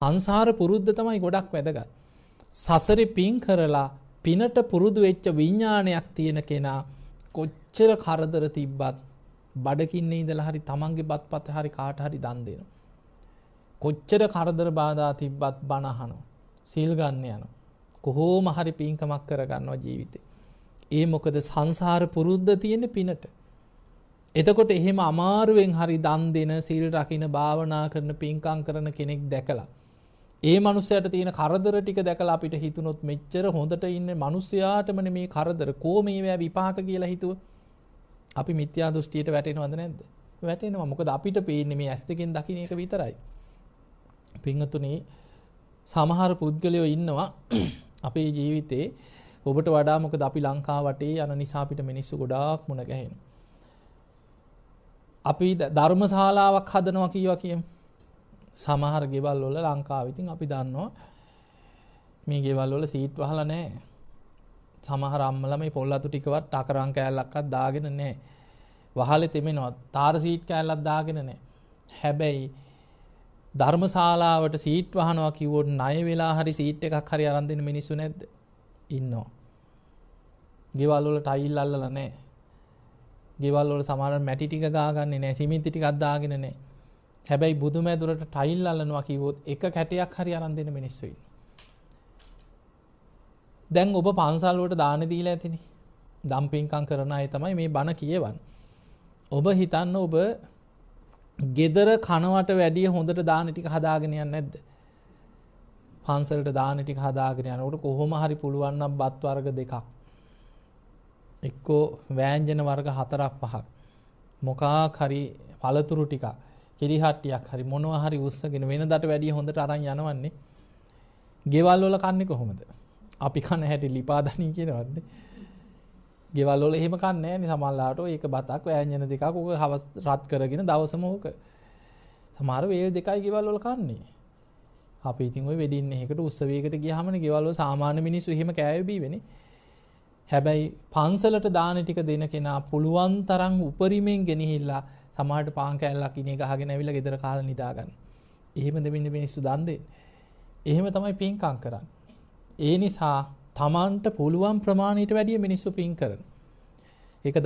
සංසාර පුරුද්ද තමයි ගොඩක් වැදගත්. සසරේ පින් කරලා පිනට පුරුදු වෙච්ච විඥානයක් තියෙන කෙනා කොච්චර කරදර තිබ්බත් බඩකින්නේ ඉඳලා හරි තමන්ගේ බත්පත් හරි කාට හරි දන් දෙනවා. කොච්චර කරදර බාධා තිබ්බත් බණ අහනවා. සීල් ගන්න යනවා. කොහොම හරි පින්කමක් කරගන්නවා ජීවිතේ. ඒ මොකද සංසාර පුරුද්ද තියෙන පිනට. එතකොට එහෙම අමාරුවෙන් හරි දන් දෙන, සීල් රකින්න, භාවනා කරන, පින්කම් කරන කෙනෙක් දැකලා ඒ මනුස්සයාට තියෙන කරදර ටික දැකලා අපිට හිතුනොත් මෙච්චර හොඳට ඉන්න මනුස්සයාටමනේ මේ කරදර මේවා විපාක කියලා හිතුව. අපි මිත්‍යා දෘෂ්ටියට වැටෙනවද නැද්ද? වැටෙනවා. මොකද අපිට පේන්නේ මේ ඇස් දෙකෙන් දකින්න එක විතරයි. පින්වතුනි, සමහර පුද්ගලයෝ ඉන්නවා අපේ ජීවිතේ ඔබට වඩා මොකද අපි ලංකාව වටේ යන නිසා අපිට මිනිස්සු ගොඩාක් මුණ ගැහෙනවා. අපි ධර්මශාලාවක් හදනවා කියමු. සමහර ගෙවල් වල ලංකාවේ ඉතින් අපි දන්නවා මේ ගෙවල් වල සීට් වහලා නැහැ. සමහර අම්මලා මේ පොල් අතු ටිකවත් ටකරන් කෑල්ලක්වත් දාගෙන නැහැ. වහලේ තෙමෙනවා. තාර සීට් කෑල්ලක් දාගෙන නැහැ. හැබැයි ධර්මශාලාවට සීට් වහනවා කිව්වොත් ණය වෙලා හරි සීට් එකක් හරි අරන් දෙන්න මිනිස්සු නැද්ද? ඉන්නවා. ගෙවල් වල ටයිල් අල්ලලා නැහැ. ගෙවල් වල සමහර මැටි ටික ගාගන්නේ නැහැ. සිමෙන්ති ටිකක් දාගෙන නැහැ. හැබැයි බුදුමැදුරට ටයිල් අල්ලනවා කිව්වොත් එක කැටයක් හරි අරන් දෙන්න මිනිස්සු ඉන්නවා. දැන් ඔබ පන්සල් වලට දාන දීලා ඇතිනේ. දම් පින්කම් කරන අය තමයි මේ බණ කියවන්නේ. ඔබ හිතන්න ඔබ ගෙදර කනවට වැඩිය හොඳට දාන ටික හදාගෙන යන්නේ නැද්ද? පන්සලට දාන ටික හදාගෙන යනකොට කොහොම හරි පුළුවන් නම් බත් වර්ග දෙකක්, එක්කෝ වෑංජන වර්ග 4ක් 5ක්, මොකක් හරි පළතුරු ටිකක්, කිරිහට්ටියක් හරි මොනවා හරි උස්සගෙන වෙනදට වැඩිය හොඳට අරන් යනවන්නේ. ගෙවල් වල කන්නේ කොහොමද? අපි කන හැටි ලිපාදණී කියනවන්නේ. ගෙවල් වල එහෙම කන්නේ නැහැ නේ. සමහරලාට ඒක බතක් වෑංජන දෙකක් ඕක හවස් රත් කරගෙන දවසම ඕක. සමහර වේල් දෙකයි ගෙවල් වල කන්නේ. අපි ඉතින් ওই වෙඩින් එකකට උත්සවයකට ගියාමනේ ගෙවල් වල සාමාන්‍ය මිනිස්සු එහෙම කෑවේ බීවෙනේ. හැබැයි පන්සලට දාන ටික දෙන කෙනා පුළුවන් තරම් උපරිමෙන් ගෙනහිල්ලා සමහරට පාන් කෑල්ලක් ඉනේ ගහගෙන ඇවිල්ලා ගෙදර කාලා නිදා ගන්න. එහෙම දෙමින් මිනිස්සු දන් දෙන්නේ. එහෙම තමයි පින්කම් කරන්නේ. ඒ නිසා තමන්ට පුළුවන් ප්‍රමාණයට වැඩිය මිනිස්සු පින් කරන. ඒක